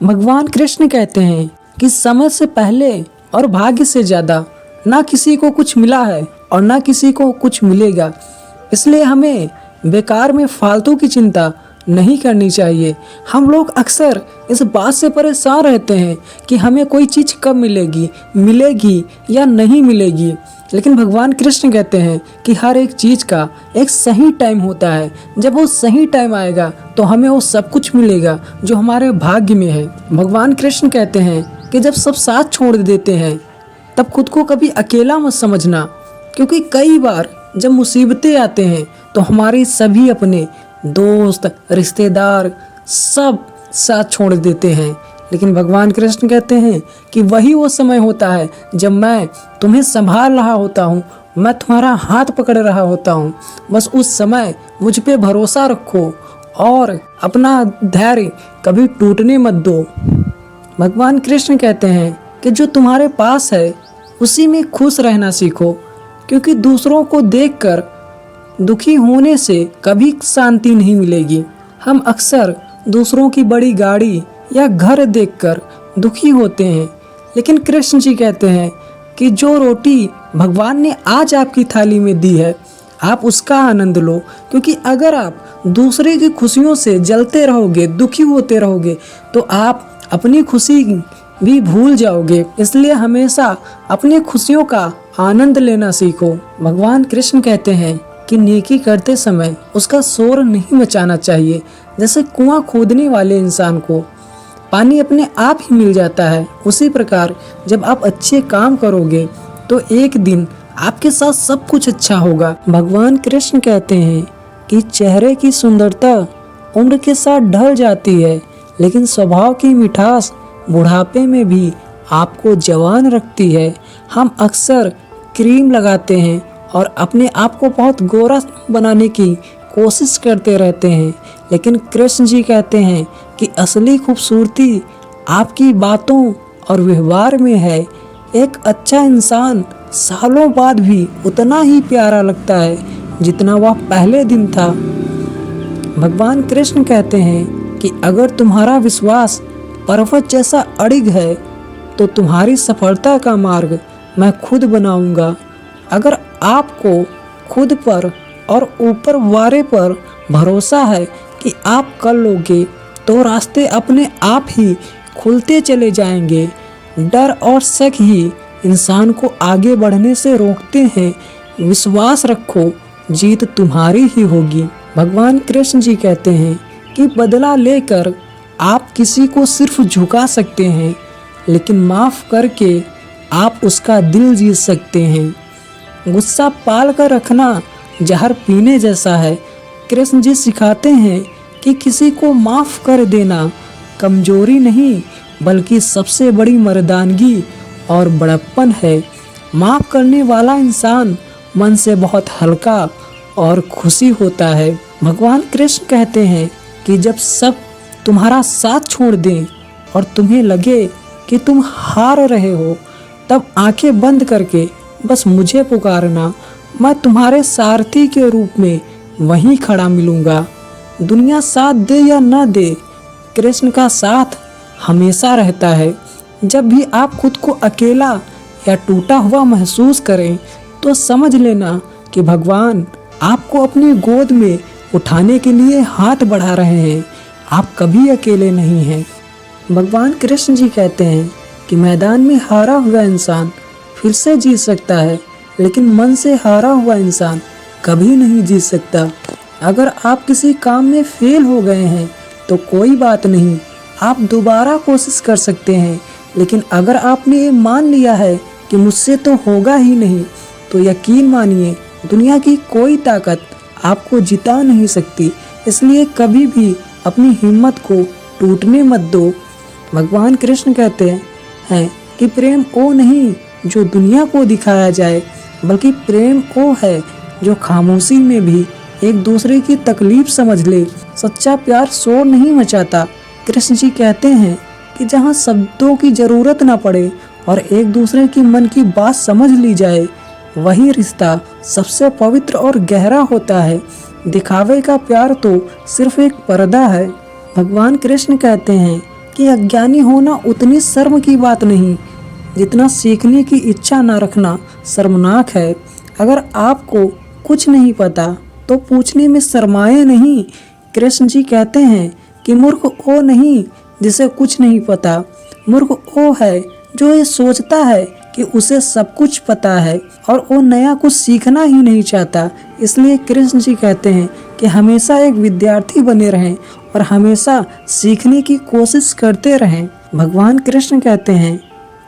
भगवान कृष्ण कहते हैं कि समय से पहले और भाग्य से ज़्यादा ना किसी को कुछ मिला है और ना किसी को कुछ मिलेगा। इसलिए हमें बेकार में फालतू की चिंता नहीं करनी चाहिए। हम लोग अक्सर इस बात से परेशान रहते हैं कि हमें कोई चीज़ कब मिलेगी या नहीं मिलेगी, लेकिन भगवान कृष्ण कहते हैं कि हर एक चीज़ का एक सही टाइम होता है। जब वो सही टाइम आएगा तो हमें वो सब कुछ मिलेगा जो हमारे भाग्य में है। भगवान कृष्ण कहते हैं कि जब सब साथ छोड़ देते हैं तब खुद को कभी अकेला मत समझना, क्योंकि कई बार जब मुसीबतें आते हैं तो हमारे सभी अपने दोस्त रिश्तेदार सब साथ छोड़ देते हैं। लेकिन भगवान कृष्ण कहते हैं कि वही वो समय होता है जब मैं तुम्हें संभाल रहा होता हूँ, मैं तुम्हारा हाथ पकड़ रहा होता हूँ। बस उस समय मुझ पे भरोसा रखो और अपना धैर्य कभी टूटने मत दो। भगवान कृष्ण कहते हैं कि जो तुम्हारे पास है उसी में खुश रहना सीखो, क्योंकि दूसरों को देखकर दुखी होने से कभी शांति नहीं मिलेगी। हम अक्सर दूसरों की बड़ी गाड़ी या घर देखकर दुखी होते हैं, लेकिन कृष्ण जी कहते हैं कि जो रोटी भगवान ने आज आपकी थाली में दी है आप उसका आनंद लो, क्योंकि अगर आप दूसरे की खुशियों से जलते रहोगे, दुखी होते रहोगे, तो आप अपनी खुशी भी भूल जाओगे। इसलिए हमेशा अपनी खुशियों का आनंद लेना सीखो। भगवान कृष्ण कहते हैं कि नेकी करते समय उसका शोर नहीं मचाना चाहिए। जैसे कुआं खोदने वाले इंसान को पानी अपने आप ही मिल जाता है, उसी प्रकार जब आप अच्छे काम करोगे तो एक दिन आपके साथ सब कुछ अच्छा होगा। भगवान कृष्ण कहते हैं कि चेहरे की सुंदरता उम्र के साथ ढल जाती है, लेकिन स्वभाव की मिठास बुढ़ापे में भी आपको जवान रखती है। हम अक्सर क्रीम लगाते हैं और अपने आप को बहुत गोरा बनाने की कोशिश करते रहते हैं, लेकिन कृष्ण जी कहते हैं कि असली खूबसूरती आपकी बातों और व्यवहार में है। एक अच्छा इंसान सालों बाद भी उतना ही प्यारा लगता है जितना वह पहले दिन था। भगवान कृष्ण कहते हैं कि अगर तुम्हारा विश्वास पर्वत जैसा अड़िग है तो तुम्हारी सफलता का मार्ग मैं खुद बनाऊंगा। अगर आपको खुद पर और ऊपर वाले पर भरोसा है कि आप कर लोगे तो रास्ते अपने आप ही खुलते चले जाएंगे। डर और शक ही इंसान को आगे बढ़ने से रोकते हैं। विश्वास रखो, जीत तुम्हारी ही होगी। भगवान कृष्ण जी कहते हैं कि बदला लेकर आप किसी को सिर्फ झुका सकते हैं, लेकिन माफ़ करके आप उसका दिल जीत सकते हैं। गुस्सा पाल कर रखना जहर पीने जैसा है। कृष्ण जी सिखाते हैं कि किसी को माफ़ कर देना कमजोरी नहीं बल्कि सबसे बड़ी मर्दानगी और बड़प्पन है। माफ़ करने वाला इंसान मन से बहुत हल्का और खुशी होता है। भगवान कृष्ण कहते हैं कि जब सब तुम्हारा साथ छोड़ दें और तुम्हें लगे कि तुम हार रहे हो, तब आंखें बंद करके बस मुझे पुकारना। मैं तुम्हारे सारथी के रूप में वहीं खड़ा मिलूंगा। दुनिया साथ दे या ना दे, कृष्ण का साथ हमेशा रहता है। जब भी आप खुद को अकेला या टूटा हुआ महसूस करें तो समझ लेना कि भगवान आपको अपनी गोद में उठाने के लिए हाथ बढ़ा रहे हैं। आप कभी अकेले नहीं हैं। भगवान कृष्ण जी कहते हैं कि मैदान में हारा हुआ इंसान फिर से जीत सकता है, लेकिन मन से हारा हुआ इंसान कभी नहीं जीत सकता। अगर आप किसी काम में फेल हो गए हैं तो कोई बात नहीं, आप दोबारा कोशिश कर सकते हैं। लेकिन अगर आपने ये मान लिया है कि मुझसे तो होगा ही नहीं, तो यकीन मानिए दुनिया की कोई ताकत आपको जिता नहीं सकती। इसलिए कभी भी अपनी हिम्मत को टूटने मत दो। भगवान कृष्ण कहते हैं कि प्रेम वो नहीं जो दुनिया को दिखाया जाए, बल्कि प्रेम वो है जो खामोशी में भी एक दूसरे की तकलीफ समझ ले। सच्चा प्यार शोर नहीं मचाता। कृष्ण जी कहते हैं कि जहाँ शब्दों की जरूरत ना पड़े और एक दूसरे की मन की बात समझ ली जाए, वही रिश्ता सबसे पवित्र और गहरा होता है। दिखावे का प्यार तो सिर्फ एक पर्दा है। भगवान कृष्ण कहते हैं कि अज्ञानी होना उतनी शर्म की बात नहीं जितना सीखने की इच्छा न रखना शर्मनाक है। अगर आपको कुछ नहीं पता तो पूछने में शर्माए नहीं। कृष्ण जी कहते हैं कि मूर्ख वो नहीं जिसे कुछ नहीं पता, मूर्ख वो है जो ये सोचता है कि उसे सब कुछ पता है और वो नया कुछ सीखना ही नहीं चाहता। इसलिए कृष्ण जी कहते हैं कि हमेशा एक विद्यार्थी बने रहें और हमेशा सीखने की कोशिश करते रहें। भगवान कृष्ण कहते हैं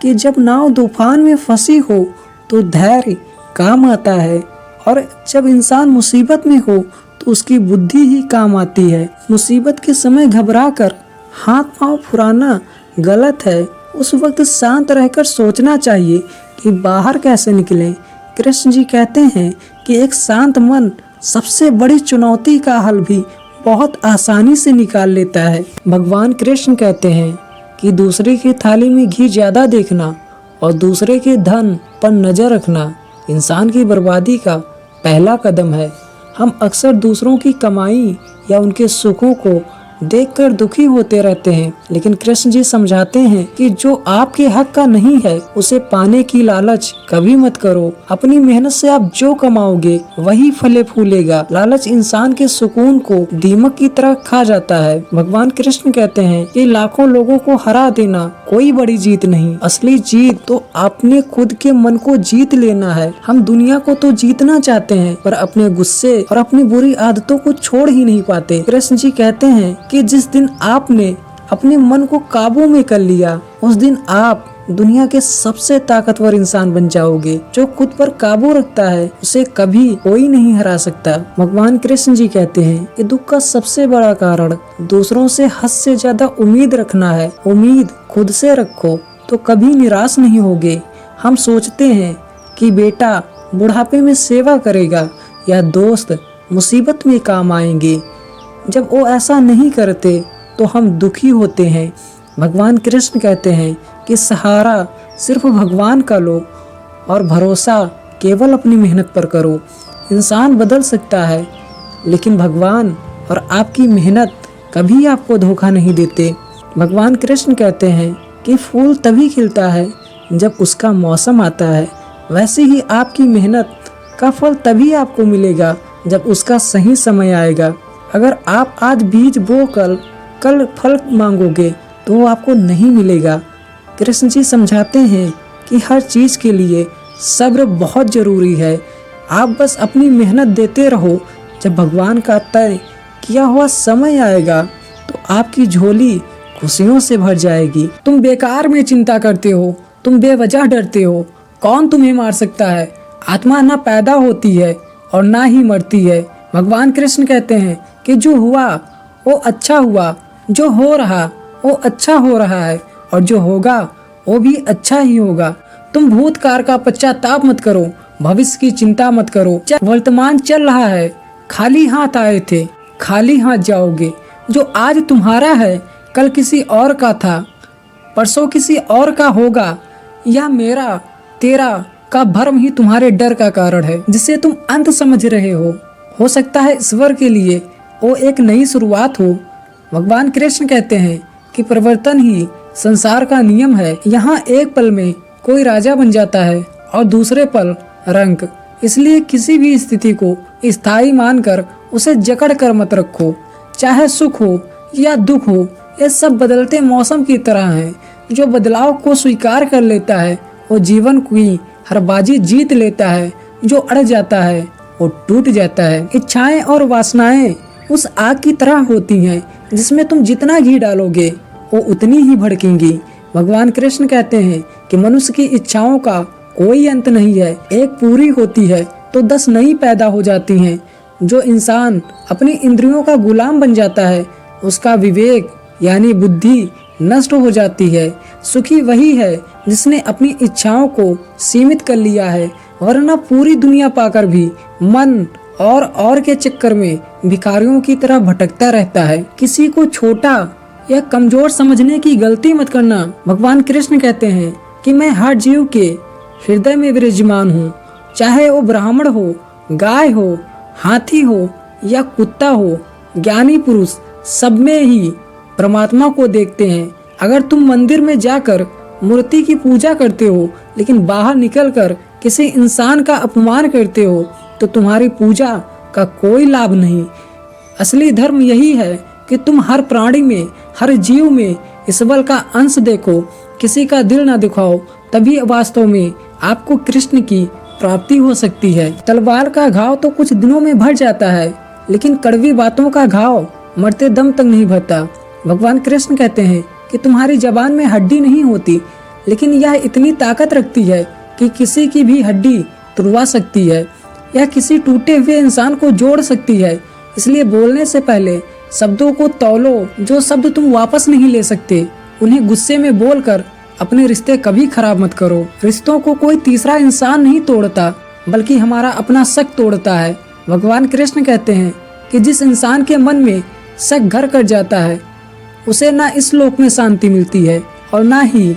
कि जब नाव तूफान में फंसी हो तो धैर्य काम आता है, और जब इंसान मुसीबत में हो तो उसकी बुद्धि ही काम आती है। मुसीबत के समय घबराकर हाथ पांव फुलाना गलत है। उस वक्त शांत रहकर सोचना चाहिए कि बाहर कैसे निकलें। कृष्ण जी कहते हैं कि एक शांत मन सबसे बड़ी चुनौती का हल भी बहुत आसानी से निकाल लेता है। भगवान कृष्ण कहते हैं कि दूसरे की थाली में घी ज्यादा देखना और दूसरे के धन पर नजर रखना इंसान की बर्बादी का पहला कदम है। हम अक्सर दूसरों की कमाई या उनके सुखों को देखकर दुखी होते रहते हैं, लेकिन कृष्ण जी समझाते हैं कि जो आपके हक का नहीं है उसे पाने की लालच कभी मत करो। अपनी मेहनत से आप जो कमाओगे वही फले फूलेगा। लालच इंसान के सुकून को दीमक की तरह खा जाता है। भगवान कृष्ण कहते हैं कि लाखों लोगों को हरा देना कोई बड़ी जीत नहीं, असली जीत तो अपने खुद के मन को जीत लेना है। हम दुनिया को तो जीतना चाहते हैं पर अपने गुस्से और अपनी बुरी आदतों को छोड़ ही नहीं पाते। कृष्ण जी कहते हैं कि जिस दिन आपने अपने मन को काबू में कर लिया उस दिन आप दुनिया के सबसे ताकतवर इंसान बन जाओगे। जो खुद पर काबू रखता है उसे कभी कोई नहीं हरा सकता। भगवान कृष्ण जी कहते हैं कि दुख का सबसे बड़ा कारण दूसरों से हद से ज्यादा उम्मीद रखना है। उम्मीद खुद से रखो तो कभी निराश नहीं होगे। हम सोचते हैं कि बेटा बुढ़ापे में सेवा करेगा या दोस्त मुसीबत में काम आएंगे। जब वो ऐसा नहीं करते तो हम दुखी होते हैं। भगवान कृष्ण कहते हैं कि सहारा सिर्फ भगवान का लो और भरोसा केवल अपनी मेहनत पर करो। इंसान बदल सकता है लेकिन भगवान और आपकी मेहनत कभी आपको धोखा नहीं देते। भगवान कृष्ण कहते हैं कि फूल तभी खिलता है जब उसका मौसम आता है, वैसे ही आपकी मेहनत का फल तभी आपको मिलेगा जब उसका सही समय आएगा। अगर आप आज बीज बो कल फल मांगोगे तो वो आपको नहीं मिलेगा। कृष्ण जी समझाते हैं कि हर चीज के लिए सब्र बहुत जरूरी है। आप बस अपनी मेहनत देते रहो, जब भगवान का तय किया हुआ समय आएगा तो आपकी झोली खुशियों से भर जाएगी। तुम बेकार में चिंता करते हो, तुम बेवजह डरते हो। कौन तुम्हें मार सकता है? आत्मा ना पैदा होती है और ना ही मरती है। भगवान कृष्ण कहते हैं कि जो हुआ वो अच्छा हुआ, जो हो रहा वो अच्छा हो रहा है और जो होगा वो भी अच्छा ही होगा। तुम भूतकाल का पश्चाताप मत करो, भविष्य की चिंता मत करो। वर्तमान चल रहा है, खाली हाथ आए थे खाली हाथ जाओगे। जो आज तुम्हारा है कल किसी और का था, परसों किसी और का होगा। या मेरा तेरा का भ्रम ही तुम्हारे डर का कारण है जिसे तुम अंत समझ रहे हो सकता है ईश्वर के लिए वो एक नई शुरुआत हो। भगवान कृष्ण कहते हैं कि परिवर्तन ही संसार का नियम है। यहाँ एक पल में कोई राजा बन जाता है और दूसरे पल रंक। इसलिए किसी भी स्थिति को स्थायी मानकर उसे जकड़ कर मत रखो। चाहे सुख हो या दुख हो, ये सब बदलते मौसम की तरह हैं। जो बदलाव को स्वीकार कर लेता है वो जीवन की हर बाजी जीत लेता है। जो अड़ जाता है वो टूट जाता है। इच्छाएं और वासनाएं उस आग की तरह होती हैं जिसमें तुम जितना घी डालोगे वो उतनी ही भड़केंगी। भगवान कृष्ण कहते हैं कि मनुष्य की इच्छाओं का कोई अंत नहीं है। एक पूरी होती है तो 10 नई पैदा हो जाती हैं। जो इंसान अपनी इंद्रियों का गुलाम बन जाता है उसका विवेक यानी बुद्धि नष्ट हो जाती है। सुखी वही है जिसने अपनी इच्छाओं को सीमित कर लिया है, वरना पूरी दुनिया पाकर भी मन और के चक्कर में भिखारियों की तरह भटकता रहता है। किसी को छोटा या कमजोर समझने की गलती मत करना। भगवान कृष्ण कहते हैं कि मैं हर जीव के हृदय में विराजमान हूँ, चाहे वो ब्राह्मण हो, गाय हो, हाथी हो या कुत्ता हो। ज्ञानी पुरुष सब में ही परमात्मा को देखते हैं। अगर तुम मंदिर में जाकर मूर्ति की पूजा करते हो लेकिन बाहर निकलकर किसी इंसान का अपमान करते हो तो तुम्हारी पूजा का कोई लाभ नहीं। असली धर्म यही है कि तुम हर प्राणी में, हर जीव में ईश्वर का अंश देखो, किसी का दिल ना दिखाओ, तभी वास्तव में आपको कृष्ण की प्राप्ति हो सकती है। तलवार का घाव तो कुछ दिनों में भर जाता है, लेकिन कड़वी बातों का घाव मरते दम तक नहीं भरता। भगवान कृष्ण कहते हैं कि तुम्हारी जबान में हड्डी नहीं होती, लेकिन यह इतनी ताकत रखती है कि किसी की भी हड्डी तुड़वा सकती है। यह किसी टूटे हुए इंसान को जोड़ सकती है। इसलिए बोलने से पहले शब्दों को तौलो। जो शब्द तुम वापस नहीं ले सकते, उन्हें गुस्से में बोलकर अपने रिश्ते कभी खराब मत करो। रिश्तों को कोई तीसरा इंसान नहीं तोड़ता, बल्कि हमारा अपना शक तोड़ता है। भगवान कृष्ण कहते हैं कि जिस इंसान के मन में शक घर कर जाता है, उसे ना इस लोक में शांति मिलती है और ना ही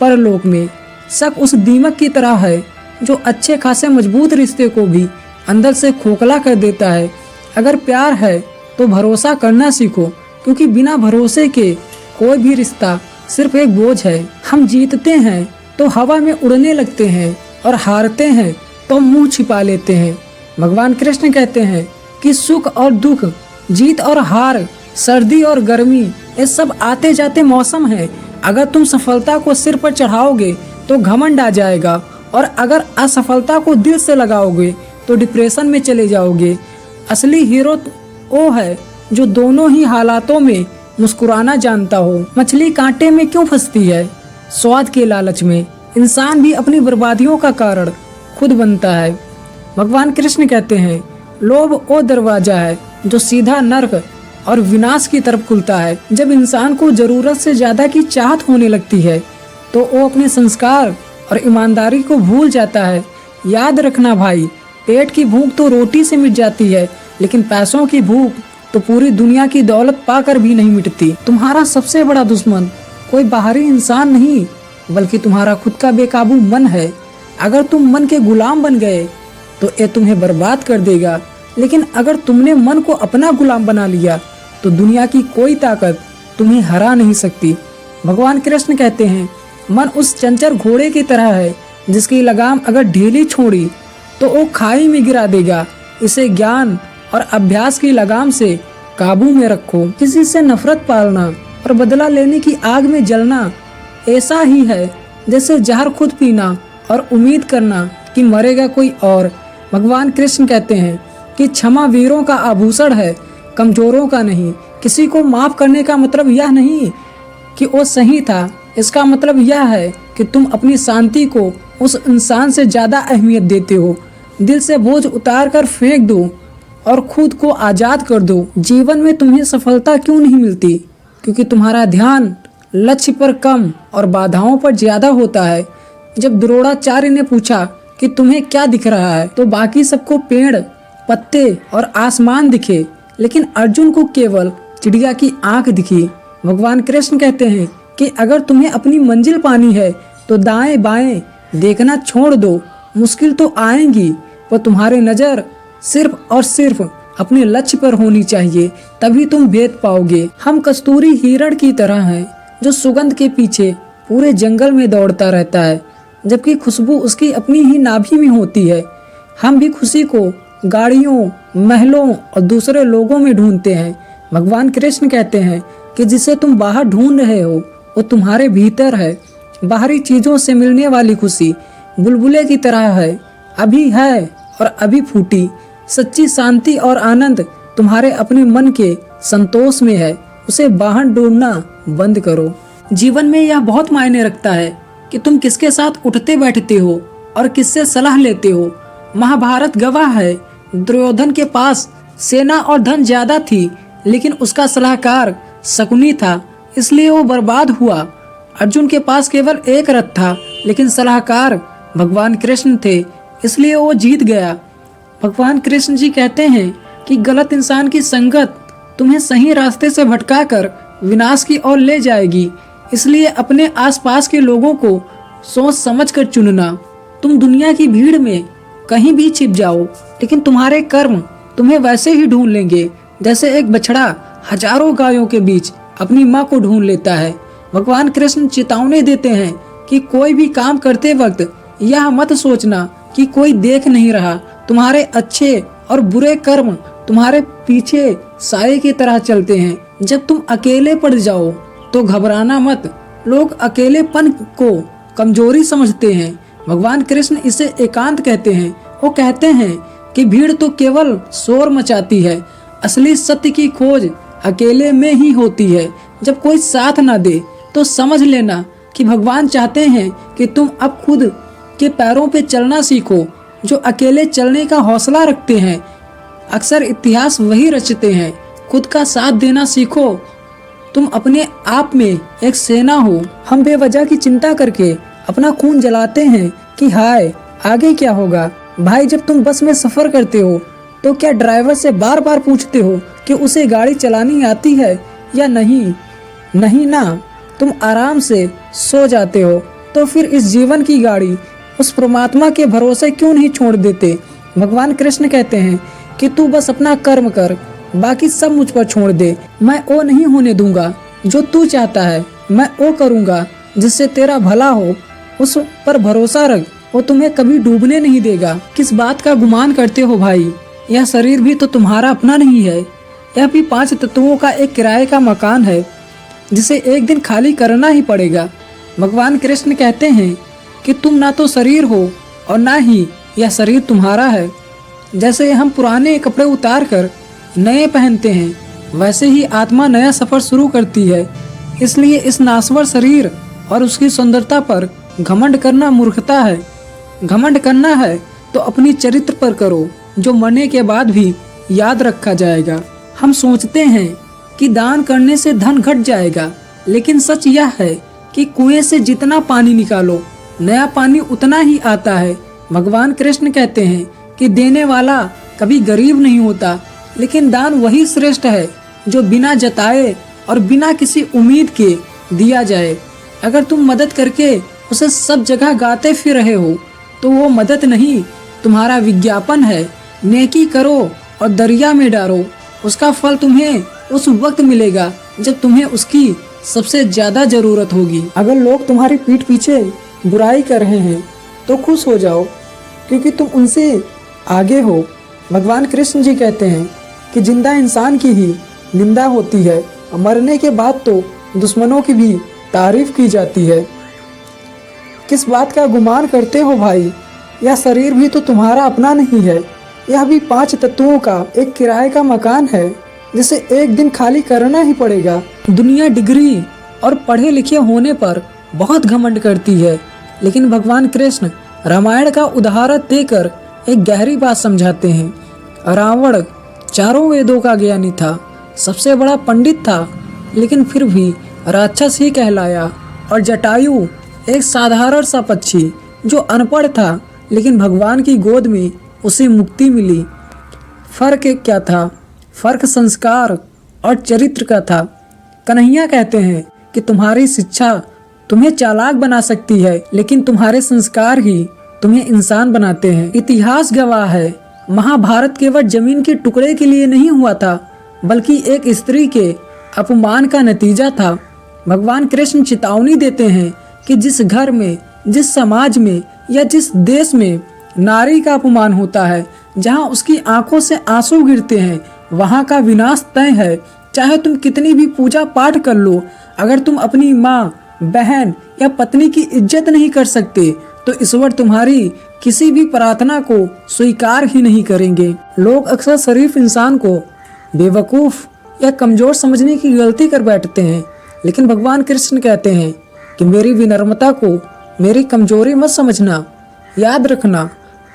परलोक में। शक उस दीमक की तरह है जो अच्छे खासे मजबूत रिश्ते को भी अंदर से खोखला कर देता है। अगर प्यार है तो भरोसा करना सीखो, क्योंकि बिना भरोसे के कोई भी रिश्ता सिर्फ एक बोझ है। हम जीतते हैं तो हवा में उड़ने लगते हैं और हारते हैं तो मुंह छिपा लेते हैं। भगवान कृष्ण कहते हैं कि सुख और दुख, जीत और हार, सर्दी और गर्मी, ये सब आते जाते मौसम है। अगर तुम सफलता को सिर पर चढ़ाओगे तो घमंड आ जाएगा, और अगर असफलता को दिल से लगाओगे तो डिप्रेशन में चले जाओगे। असली हीरो वो है जो दोनों ही हालातों में मुस्कुराना जानता हो। मछली कांटे में क्यों फंसती है? स्वाद के लालच में। इंसान भी अपनी बर्बादियों का कारण खुद बनता है। भगवान कृष्ण कहते हैं, लोभ वो दरवाजा है जो सीधा नर्क और विनाश की तरफ खुलता है। जब इंसान को जरूरत से ज्यादा की चाहत होने लगती है तो वो अपने संस्कार और ईमानदारी को भूल जाता है। याद रखना भाई, पेट की भूख तो रोटी से मिट जाती है, लेकिन पैसों की भूख तो पूरी दुनिया की दौलत पाकर भी नहीं मिटती। तुम्हारा सबसे बड़ा दुश्मन कोई बाहरी इंसान नहीं, बल्कि तुम्हारा खुद का बेकाबू मन है। अगर तुम मन के गुलाम बन गए तो ये तुम्हें बर्बाद कर देगा, लेकिन अगर तुमने मन को अपना गुलाम बना लिया तो दुनिया की कोई ताकत तुम्हें हरा नहीं सकती। भगवान कृष्ण कहते हैं, मन उस चंचल घोड़े की तरह है जिसकी लगाम अगर ढीली छोड़ी तो वो खाई में गिरा देगा। इसे ज्ञान और अभ्यास की लगाम से काबू में रखो। किसी से नफरत पालना और बदला लेने की आग में जलना ऐसा ही है जैसे जहर खुद पीना और उम्मीद करना कि मरेगा कोई और। भगवान कृष्ण कहते हैं कि क्षमा वीरों का आभूषण है, कमजोरों का नहीं। किसी को माफ करने का मतलब यह नहीं कि वो सही था, इसका मतलब यह है कि तुम अपनी शांति को उस इंसान से ज्यादा अहमियत देते हो। दिल से बोझ उतार कर फेंक दो और खुद को आजाद कर दो। जीवन में तुम्हें सफलता क्यों नहीं मिलती? क्योंकि तुम्हारा ध्यान लक्ष्य पर कम और बाधाओं पर ज्यादा होता है। जब द्रोणाचार्य ने पूछा कि तुम्हें क्या दिख रहा है, तो बाकी सबको पेड़, पत्ते और आसमान दिखे, लेकिन अर्जुन को केवल चिड़िया की आंख दिखी। भगवान कृष्ण कहते हैं कि अगर तुम्हें अपनी मंजिल पानी है तो दाएं बाएं देखना छोड़ दो। मुश्किल तो आएंगी, पर तुम्हारी नजर सिर्फ और सिर्फ अपने लक्ष्य पर होनी चाहिए, तभी तुम भेद पाओगे। हम कस्तूरी हिरण की तरह हैं जो सुगंध के पीछे पूरे जंगल में दौड़ता रहता है, जबकि खुशबू उसकी अपनी ही नाभि में होती है। हम भी खुशी को गाड़ियों, महलों और दूसरे लोगों में ढूंढते हैं। भगवान कृष्ण कहते हैं कि जिसे तुम बाहर ढूंढ रहे हो वो तुम्हारे भीतर है। बाहरी चीजों से मिलने वाली खुशी बुलबुले की तरह है, अभी है और अभी फूटी। सच्ची शांति और आनंद तुम्हारे अपने मन के संतोष में है, उसे बाहर ढूंढना बंद करो। जीवन में यह बहुत मायने रखता है कि तुम किसके साथ उठते बैठते हो और किससे सलाह लेते हो। महाभारत गवाह है, दुर्योधन के पास सेना और धन ज्यादा थी, लेकिन उसका सलाहकार शकुनी था, इसलिए वो बर्बाद हुआ। अर्जुन के पास केवल एक रथ था, लेकिन सलाहकार भगवान कृष्ण थे, इसलिए वो जीत गया। भगवान कृष्ण जी कहते हैं कि गलत इंसान की संगत तुम्हें सही रास्ते से भटकाकर विनाश की ओर ले जाएगी, इसलिए अपने आसपास के लोगों को सोच समझ कर चुनना। तुम दुनिया की भीड़ में कहीं भी छिप जाओ, लेकिन तुम्हारे कर्म तुम्हें वैसे ही ढूंढ लेंगे जैसे एक बछड़ा हजारों गायों के बीच अपनी माँ को ढूंढ लेता है। भगवान कृष्ण चेतावनी देते हैं कि कोई भी काम करते वक्त यह मत सोचना कि कोई देख नहीं रहा। तुम्हारे अच्छे और बुरे कर्म तुम्हारे पीछे साए की तरह चलते हैं। जब तुम अकेले पड़ जाओ तो घबराना मत। लोग अकेलेपन को कमजोरी समझते हैं। भगवान कृष्ण इसे एकांत कहते हैं। वो कहते हैं कि भीड़ तो केवल शोर मचाती है, असली सत्य की खोज अकेले में ही होती है। जब कोई साथ ना दे तो समझ लेना कि भगवान चाहते हैं कि तुम अब खुद के पैरों पे चलना सीखो। जो अकेले चलने का हौसला रखते हैं अक्सर इतिहास वही रचते हैं। खुद का साथ देना सीखो। तुम अपने आप में एक सेना हो। हम बेवजह की चिंता करके अपना खून जलाते हैं कि हाय आगे क्या होगा। भाई, जब तुम बस में सफर करते हो तो क्या ड्राइवर से बार बार पूछते हो कि उसे गाड़ी चलानी आती है या नहीं? नहीं ना। तुम आराम से सो जाते हो। तो फिर इस जीवन की गाड़ी उस परमात्मा के भरोसे क्यों नहीं छोड़ देते? भगवान कृष्ण कहते हैं कि तू बस अपना कर्म कर, बाकी सब मुझ पर छोड़ दे। मैं वो नहीं होने दूंगा जो तू चाहता है, मैं वो करूंगा जिससे तेरा भला हो। उस पर भरोसा रख, वो तुम्हें कभी डूबने नहीं देगा। किस बात का गुमान करते हो भाई? यह शरीर भी तो तुम्हारा अपना नहीं है। यह भी 5 तत्वों का एक किराए का मकान है जिसे एक दिन खाली करना ही पड़ेगा। भगवान कृष्ण कहते हैं कि तुम ना तो शरीर हो और ना ही यह शरीर तुम्हारा है। जैसे हम पुराने कपड़े उतार कर नए पहनते हैं, वैसे ही आत्मा नया सफर शुरू करती है। इसलिए इस नाश्वर शरीर और उसकी सुंदरता पर घमंड करना मूर्खता है। घमंड करना है तो अपनी चरित्र पर करो, जो मरने के बाद भी याद रखा जाएगा। हम सोचते हैं कि दान करने से धन घट जाएगा, लेकिन सच यह है कि कुएं से जितना पानी निकालो नया पानी उतना ही आता है। भगवान कृष्ण कहते हैं कि देने वाला कभी गरीब नहीं होता, लेकिन दान वही श्रेष्ठ है जो बिना जताए और बिना किसी उम्मीद के दिया जाए। अगर तुम मदद करके उसे सब जगह गाते फिर रहे हो तो वो मदद नहीं, तुम्हारा विज्ञापन है। नेकी करो और दरिया में डालो, उसका फल तुम्हें उस वक्त मिलेगा जब तुम्हें उसकी सबसे ज्यादा जरूरत होगी। अगर लोग तुम्हारी पीठ पीछे बुराई कर रहे हैं तो खुश हो जाओ, क्योंकि तुम उनसे आगे हो। भगवान कृष्ण जी कहते हैं कि जिंदा इंसान की ही निंदा होती है, मरने के बाद तो दुश्मनों की भी तारीफ की जाती है। किस बात का गुमान करते हो भाई? यह शरीर भी तो तुम्हारा अपना नहीं है। यह भी 5 तत्वों का एक किराए का मकान है जिसे एक दिन खाली करना ही पड़ेगा। दुनिया डिग्री और पढ़े लिखे होने पर बहुत घमंड करती है, लेकिन भगवान कृष्ण रामायण का उदाहरण देकर एक गहरी बात समझाते हैं। रावण चारों वेदों का ज्ञानी था, सबसे बड़ा पंडित था, लेकिन फिर भी राक्षस ही कहलाया। और जटायु एक साधारण सा पक्षी जो अनपढ़ था, लेकिन भगवान की गोद में उसे मुक्ति मिली। फर्क क्या था? फर्क संस्कार और चरित्र का था। कन्हैया कहते हैं कि तुम्हारी शिक्षा तुम्हें चालाक बना सकती है, लेकिन तुम्हारे संस्कार ही तुम्हें इंसान बनाते हैं। इतिहास गवाह है, महाभारत केवल जमीन के टुकड़े के लिए नहीं हुआ था, बल्कि एक स्त्री के अपमान का नतीजा था। भगवान कृष्ण चेतावनी देते हैं कि जिस घर में, जिस समाज में या जिस देश में नारी का अपमान होता है, जहां उसकी आंखों से आंसू गिरते हैं, वहां का विनाश तय है। चाहे तुम कितनी भी पूजा पाठ कर लो, अगर तुम अपनी माँ, बहन या पत्नी की इज्जत नहीं कर सकते तो ईश्वर तुम्हारी किसी भी प्रार्थना को स्वीकार ही नहीं करेंगे। लोग अक्सर शरीफ इंसान को बेवकूफ या कमजोर समझने की गलती कर बैठते हैं, लेकिन भगवान कृष्ण कहते हैं कि मेरी विनम्रता को मेरी कमजोरी मत समझना। याद रखना,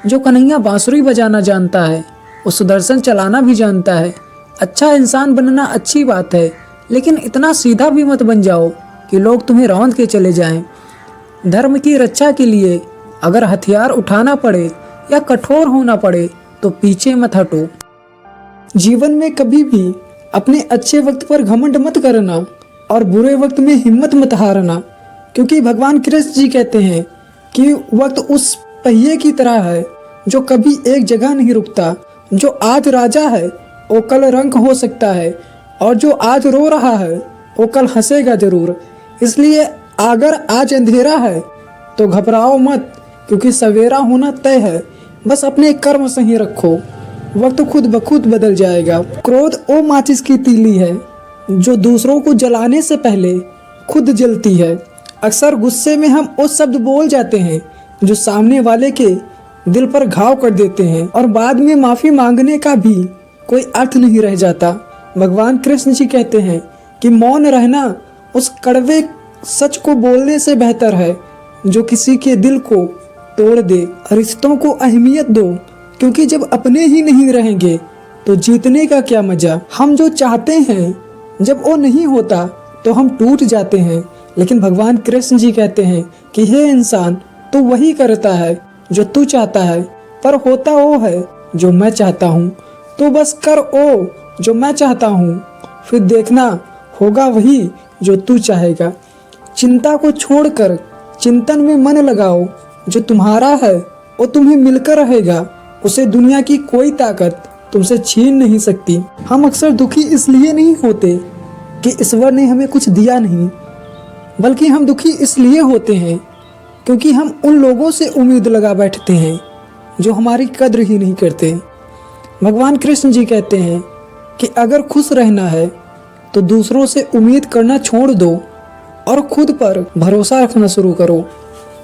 जो कन्हैया बांसुरी बजाना जानता है वो सुदर्शन चलाना भी जानता है। अच्छा इंसान बनना अच्छी बात है, लेकिन इतना सीधा भी मत बन जाओ कि लोग तुम्हें रौंद के चले जाएं। धर्म की रक्षा के लिए अगर हथियार उठाना पड़े या कठोर होना पड़े तो पीछे मत हटो। जीवन में कभी भी अपने अच्छे वक्त पर घमंड मत करना और बुरे वक्त में हिम्मत मत हारना, क्योंकि भगवान कृष्ण जी कहते हैं कि वक्त उस पहिए की तरह है जो कभी एक जगह नहीं रुकता। जो आज राजा है वो कल रंक हो सकता है, और जो आज रो रहा है वो कल हंसेगा जरूर। इसलिए अगर आज अंधेरा है तो घबराओ मत, क्योंकि सवेरा होना तय है। बस अपने कर्म सही रखो, वक्त खुद ब खुद बदल जाएगा। क्रोध वो माचिस की तीली है जो दूसरों को जलाने से पहले खुद जलती है। अक्सर गुस्से में हम वो शब्द बोल जाते हैं जो सामने वाले के दिल पर घाव कर देते हैं, और बाद में माफ़ी मांगने का भी कोई अर्थ नहीं रह जाता। भगवान कृष्ण जी कहते हैं कि मौन रहना उस कड़वे सच को बोलने से बेहतर है जो किसी के दिल को तोड़ दे। रिश्तों को अहमियत दो, क्योंकि जब अपने ही नहीं रहेंगे तो जीतने का क्या मजा। हम जो चाहते हैं जब वो नहीं होता तो हम टूट जाते हैं, लेकिन भगवान कृष्ण जी कहते हैं कि हे इंसान, तू वही करता है जो तू चाहता है, पर होता वो है जो मैं चाहता हूँ। तो बस कर वो जो मैं चाहता हूँ, फिर देखना होगा वही जो तू चाहेगा। चिंता को छोड़कर चिंतन में मन लगाओ, जो तुम्हारा है वो तुम्हें मिलकर रहेगा, उसे दुनिया की कोई ताकत तुमसे छीन नहीं सकती। हम अक्सर दुखी इसलिए नहीं होते कि ईश्वर ने हमें कुछ दिया नहीं, बल्कि हम दुखी इसलिए होते हैं क्योंकि हम उन लोगों से उम्मीद लगा बैठते हैं जो हमारी कद्र ही नहीं करते। भगवान कृष्ण जी कहते हैं कि अगर खुश रहना है तो दूसरों से उम्मीद करना छोड़ दो और खुद पर भरोसा रखना शुरू करो।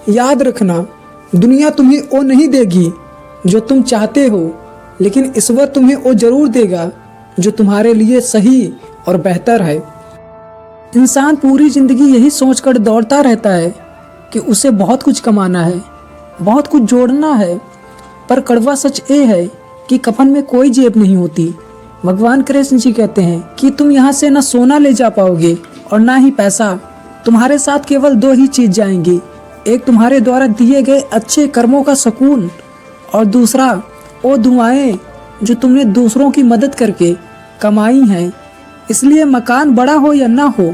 याद रखना, दुनिया तुम्हें वो नहीं देगी जो तुम चाहते हो, लेकिन ईश्वर तुम्हें वो जरूर देगा जो तुम्हारे लिए सही और बेहतर है। इंसान पूरी जिंदगी यही सोचकर दौड़ता रहता है कि उसे बहुत कुछ कमाना है, बहुत कुछ जोड़ना है, पर कड़वा सच ये है कि कफन में कोई जेब नहीं होती। भगवान कृष्ण जी कहते हैं कि तुम यहाँ से न सोना ले जा पाओगे और ना ही पैसा। तुम्हारे साथ केवल दो ही चीज जाएंगी, एक तुम्हारे द्वारा दिए गए अच्छे कर्मों का सुकून, और दूसरा वो दुआएं जो तुमने दूसरों की मदद करके कमाई हैं। इसलिए मकान बड़ा हो या ना हो,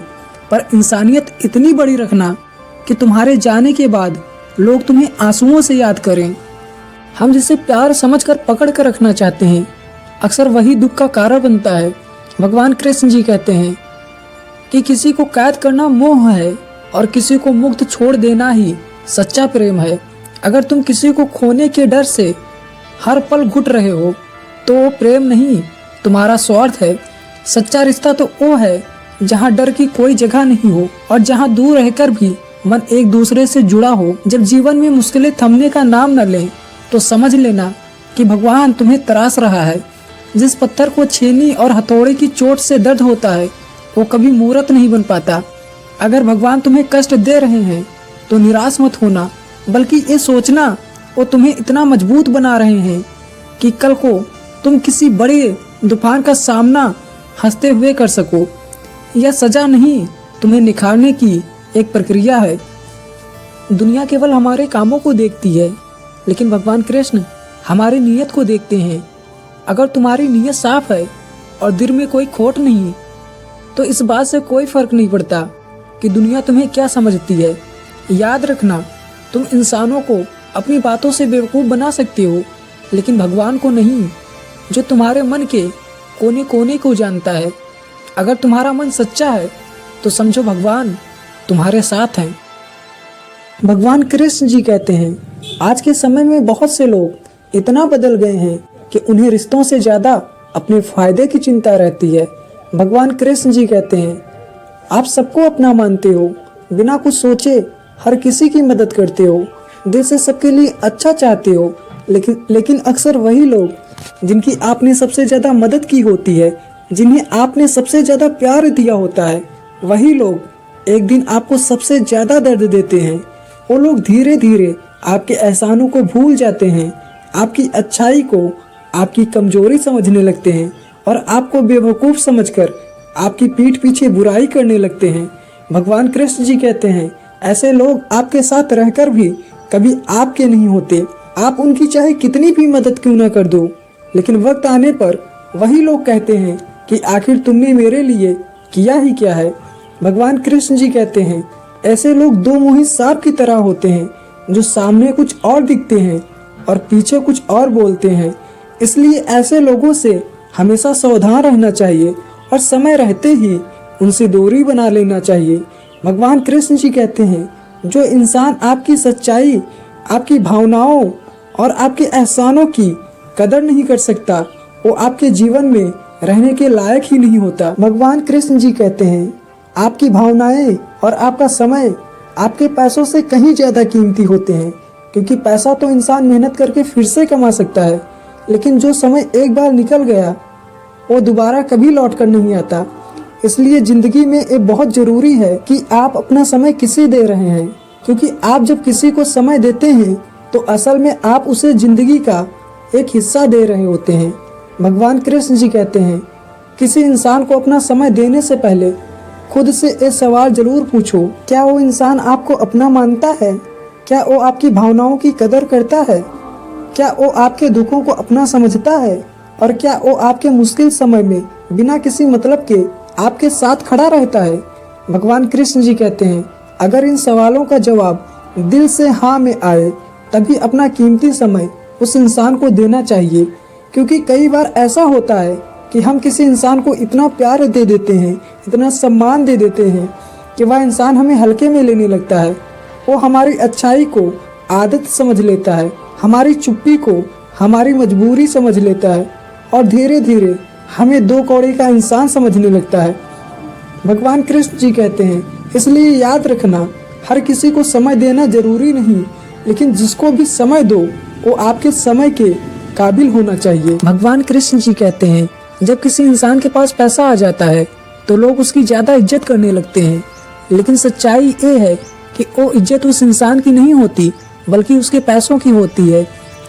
पर इंसानियत इतनी बड़ी रखना कि तुम्हारे जाने के बाद लोग तुम्हें आंसुओं से याद करें। हम जिसे प्यार समझकर पकड़ कर रखना चाहते हैं, अक्सर वही दुख का कारण बनता है। भगवान कृष्ण जी कहते हैं कि किसी को कैद करना मोह है और किसी को मुक्त छोड़ देना ही सच्चा प्रेम है। अगर तुम किसी को खोने के डर से हर पल घुट रहे हो तो वो प्रेम नहीं, तुम्हारा स्वार्थ है। सच्चा रिश्ता तो वो है जहाँ डर की कोई जगह नहीं हो और जहाँ दूर रहकर भी मन एक दूसरे से जुड़ा हो। जब जीवन में मुश्किलें थमने का नाम न लें तो समझ लेना कि भगवान तुम्हें तराश रहा है। जिस पत्थर को छेनी और हथौड़े की चोट से दर्द होता है वो कभी मूर्त नहीं बन पाता। अगर भगवान तुम्हें कष्ट दे रहे हैं तो निराश मत होना, बल्कि ये सोचना वो तुम्हें इतना मजबूत बना रहे हैं कि कल को तुम किसी बड़े तूफान का सामना हंसते हुए कर सको। यह सजा नहीं, तुम्हें निखारने की एक प्रक्रिया है। दुनिया केवल हमारे कामों को देखती है, लेकिन भगवान कृष्ण हमारी नीयत को देखते हैं। अगर तुम्हारी नीयत साफ है और दिल में कोई खोट नहीं, तो इस बात से कोई फर्क नहीं पड़ता कि दुनिया तुम्हें क्या समझती है। याद रखना, तुम इंसानों को अपनी बातों से बेवकूफ़ बना सकते हो, लेकिन भगवान को नहीं, जो तुम्हारे मन के कोने कोने को जानता है। अगर तुम्हारा मन सच्चा है तो समझो भगवान तुम्हारे साथ हैं। भगवान कृष्ण जी कहते हैं, आज के समय में बहुत से लोग इतना बदल गए हैं कि उन्हें रिश्तों से ज़्यादा अपने फायदे की चिंता रहती है। भगवान कृष्ण जी कहते हैं, आप सबको अपना मानते हो, बिना कुछ सोचे हर किसी की मदद करते हो, दिल से सबके लिए अच्छा चाहते हो, लेकिन अक्सर वही लोग जिनकी आपने सबसे ज़्यादा मदद की होती है, जिन्हें आपने सबसे ज़्यादा प्यार दिया होता है, वही लोग एक दिन आपको सबसे ज़्यादा दर्द देते हैं। वो लोग धीरे धीरे आपके एहसानों को भूल जाते हैं, आपकी अच्छाई को आपकी कमजोरी समझने लगते हैं और आपको बेवकूफ़ समझकर आपकी पीठ पीछे बुराई करने लगते हैं। भगवान कृष्ण जी कहते हैं, ऐसे लोग आपके साथ रहकर भी कभी आपके नहीं होते। आप उनकी चाहे कितनी भी मदद क्यों ना कर दो, लेकिन वक्त आने पर वही लोग कहते हैं कि आखिर तुमने मेरे लिए किया ही क्या है। भगवान कृष्ण जी कहते हैं, ऐसे लोग दो मुही सांप की तरह होते हैं, जो सामने कुछ और दिखते हैं और पीछे कुछ और बोलते हैं। इसलिए ऐसे लोगों से हमेशा सावधान रहना चाहिए और समय रहते ही उनसे दूरी बना लेना चाहिए। भगवान कृष्ण जी कहते हैं, जो इंसान आपकी सच्चाई, आपकी भावनाओं और आपके एहसानों की कदर नहीं कर सकता, वो आपके जीवन में रहने के लायक ही नहीं होता। भगवान कृष्ण जी कहते हैं, आपकी भावनाएं और आपका समय आपके पैसों से कहीं ज्यादा कीमती होते हैं, क्योंकि पैसा तो इंसान मेहनत करके फिर से कमा सकता है, लेकिन जो समय एक बार निकल गया वो दोबारा कभी लौट कर नहीं आता। इसलिए जिंदगी में ये बहुत जरूरी है कि आप अपना समय किसे दे रहे हैं, क्योंकि आप जब किसी को समय देते हैं तो असल में आप उसे जिंदगी का एक हिस्सा दे रहे होते हैं। भगवान कृष्ण जी कहते हैं, किसी इंसान को अपना समय देने से पहले खुद से एक सवाल जरूर पूछो, क्या वो इंसान आपको अपना मानता है? क्या वो आपकी भावनाओं की कदर करता है? क्या वो आपके दुखों को अपना समझता है? और क्या वो आपके मुश्किल समय में बिना किसी मतलब के आपके साथ खड़ा रहता है? भगवान कृष्ण जी कहते हैं, अगर इन सवालों का जवाब दिल से हाँ में आए तभी अपना कीमती समय उस इंसान को देना चाहिए। क्योंकि कई बार ऐसा होता है कि हम किसी इंसान को इतना प्यार दे देते हैं, इतना सम्मान दे देते हैं कि वह इंसान हमें हल्के में लेने लगता है। वो हमारी अच्छाई को आदत समझ लेता है, हमारी चुप्पी को हमारी मजबूरी समझ लेता है और धीरे धीरे हमें दो कौड़े का इंसान समझने लगता है। भगवान कृष्ण जी कहते हैं, इसलिए याद रखना, हर किसी को समय देना जरूरी नहीं, लेकिन जिसको भी समय दो वो आपके समय के काबिल होना चाहिए। भगवान कृष्ण जी कहते हैं, जब किसी इंसान के पास पैसा आ जाता है तो लोग उसकी ज्यादा इज्जत करने लगते हैं, लेकिन सच्चाई ये है कि वो इज्जत उस इंसान की नहीं होती बल्कि उसके पैसों की होती है।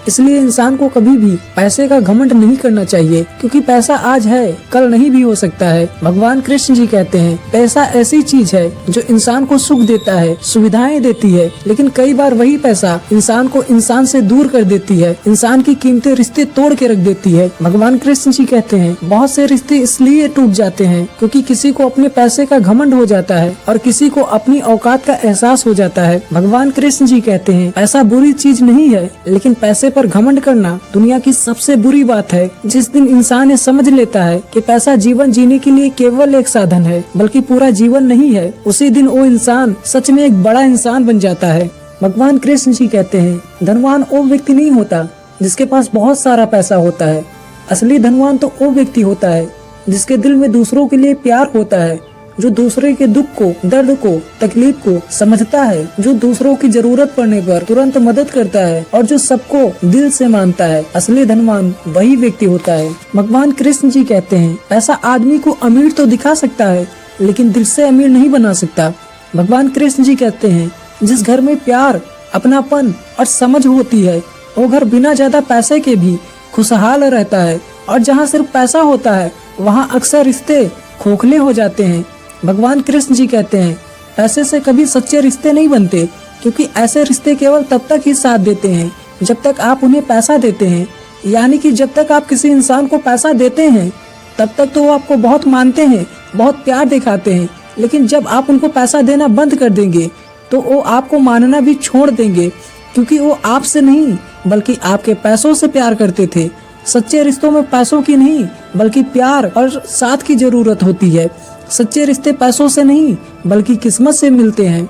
इसलिए इंसान को कभी भी पैसे का घमंड नहीं करना चाहिए, क्योंकि पैसा आज है कल नहीं भी हो सकता है। भगवान कृष्ण जी कहते हैं, पैसा ऐसी चीज है जो इंसान को सुख देता है, सुविधाएं देती है, लेकिन कई बार वही पैसा इंसान को इंसान से दूर कर देती है, इंसान की कीमती रिश्ते तोड़ के रख देती है। भगवान कृष्ण जी कहते हैं, बहुत से रिश्ते इसलिए टूट जाते हैं क्योंकि किसी को अपने पैसे का घमंड हो जाता है और किसी को अपनी औकात का एहसास हो जाता है। भगवान कृष्ण जी कहते हैं, पैसा बुरी चीज नहीं है, लेकिन पैसे पर घमंड करना दुनिया की सबसे बुरी बात है। जिस दिन इंसान ये समझ लेता है कि पैसा जीवन जीने के लिए केवल एक साधन है बल्कि पूरा जीवन नहीं है, उसी दिन वो इंसान सच में एक बड़ा इंसान बन जाता है। भगवान कृष्ण जी कहते हैं, धनवान वो व्यक्ति नहीं होता जिसके पास बहुत सारा पैसा होता है, असली धनवान तो वो व्यक्ति होता है जिसके दिल में दूसरों के लिए प्यार होता है, जो दूसरे के दुख को, दर्द को, तकलीफ को समझता है, जो दूसरों की जरूरत पड़ने पर तुरंत मदद करता है और जो सबको दिल से मानता है। असली धनवान वही व्यक्ति होता है। भगवान कृष्ण जी कहते हैं, पैसा आदमी को अमीर तो दिखा सकता है लेकिन दिल से अमीर नहीं बना सकता। भगवान कृष्ण जी कहते हैं, जिस घर में प्यार, अपनापन और समझ होती है वो घर बिना ज्यादा पैसे के भी खुशहाल रहता है, और जहाँ सिर्फ पैसा होता है वहाँ अक्सर रिश्ते खोखले हो जाते हैं। भगवान कृष्ण जी कहते हैं, पैसे से कभी सच्चे रिश्ते नहीं बनते, क्योंकि ऐसे रिश्ते केवल तब तक ही साथ देते हैं जब तक आप उन्हें पैसा देते हैं। यानी कि जब तक आप किसी इंसान को पैसा देते हैं तब तक तो वो आपको बहुत मानते हैं, बहुत प्यार दिखाते हैं, लेकिन जब आप उनको पैसा देना बंद कर देंगे तो वो आपको मानना भी छोड़ देंगे, क्योंकि वो आपसे नहीं बल्कि आपके पैसों से प्यार करते थे। सच्चे रिश्तों में पैसों की नहीं बल्कि प्यार और साथ की जरूरत होती है। सच्चे रिश्ते पैसों से नहीं बल्कि किस्मत से मिलते हैं।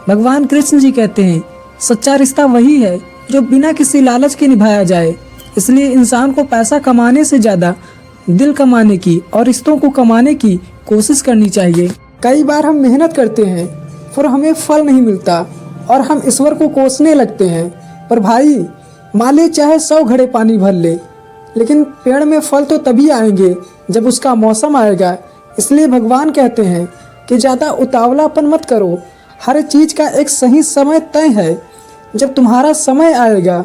भगवान कृष्ण जी कहते हैं, सच्चा रिश्ता वही है जो बिना किसी लालच के निभाया जाए। इसलिए इंसान को पैसा कमाने से ज्यादा दिल कमाने की और रिश्तों को कमाने की कोशिश करनी चाहिए। कई बार हम मेहनत करते हैं फिर हमें फल नहीं मिलता और हम ईश्वर को कोसने लगते हैं। पर भाई, माले चाहे 100 घड़े पानी भर ले, लेकिन पेड़ में फल तो तभी आएंगे जब उसका मौसम आएगा। इसलिए भगवान कहते हैं कि ज़्यादा उतावलापन मत करो, हर चीज़ का एक सही समय तय है। जब तुम्हारा समय आएगा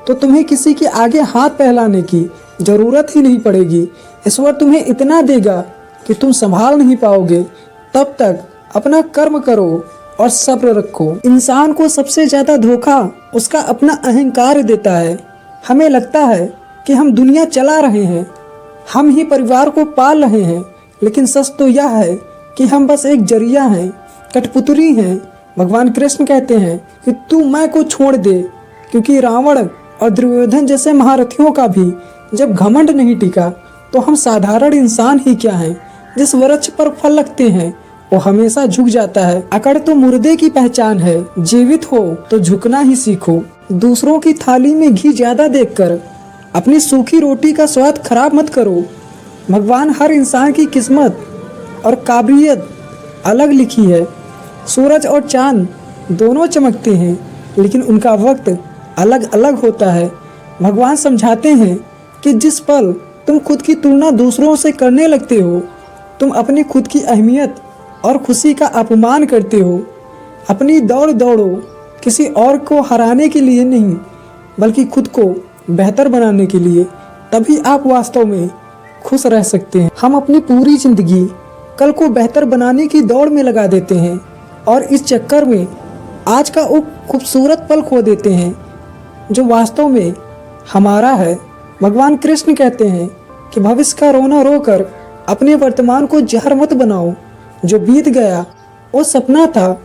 तो तुम्हें किसी के आगे हाथ फैलाने की ज़रूरत ही नहीं पड़ेगी। ईश्वर तुम्हें इतना देगा कि तुम संभाल नहीं पाओगे। तब तक अपना कर्म करो और सब्र रखो। इंसान को सबसे ज़्यादा धोखा उसका अपना अहंकार देता है। हमें लगता है कि हम दुनिया चला रहे हैं, हम ही परिवार को पाल रहे हैं, लेकिन सच तो यह है कि हम बस एक जरिया हैं, कठपुतली हैं। भगवान कृष्ण कहते हैं कि तू मैं को छोड़ दे, क्योंकि रावण और दुर्योधन जैसे महारथियों का भी जब घमंड नहीं टिका तो हम साधारण इंसान ही क्या हैं। जिस वृक्ष पर फल लगते हैं वो हमेशा झुक जाता है। अकड़ तो मुर्दे की पहचान है, जीवित हो तो झुकना ही सीखो। दूसरों की थाली में घी ज्यादा देखकर अपनी सूखी रोटी का स्वाद खराब मत करो। भगवान हर इंसान की किस्मत और काबिलियत अलग लिखी है। सूरज और चांद दोनों चमकते हैं, लेकिन उनका वक्त अलग अलग होता है। भगवान समझाते हैं कि जिस पल तुम खुद की तुलना दूसरों से करने लगते हो, तुम अपनी खुद की अहमियत और खुशी का अपमान करते हो। अपनी दौड़ दौड़ो, किसी और को हराने के लिए नहीं, बल्कि खुद को बेहतर बनाने के लिए। तभी आप वास्तव में खुश रह सकते हैं। हम अपनी पूरी जिंदगी कल को बेहतर बनाने की दौड़ में लगा देते हैं और इस चक्कर में आज का वो खूबसूरत पल खो देते हैं जो वास्तव में हमारा है। भगवान कृष्ण कहते हैं कि भविष्य का रोना रोकर अपने वर्तमान को जहर मत बनाओ। जो बीत गया वो सपना था,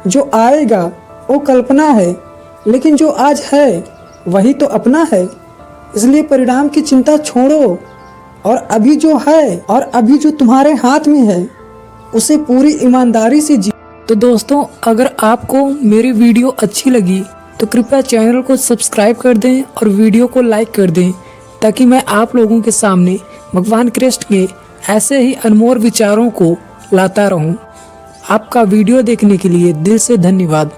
जो आएगा वो कल्पना है, लेकिन जो आज है वही तो अपना है। इसलिए परिणाम की चिंता छोड़ो और अभी जो है और अभी जो तुम्हारे हाथ में है उसे पूरी ईमानदारी से जी। तो दोस्तों, अगर आपको मेरी वीडियो अच्छी लगी तो कृपया चैनल को सब्सक्राइब कर दें और वीडियो को लाइक कर दें, ताकि मैं आप लोगों के सामने भगवान कृष्ण के ऐसे ही अनमोल विचारों को लाता रहूं। आपका वीडियो देखने के लिए दिल से धन्यवाद।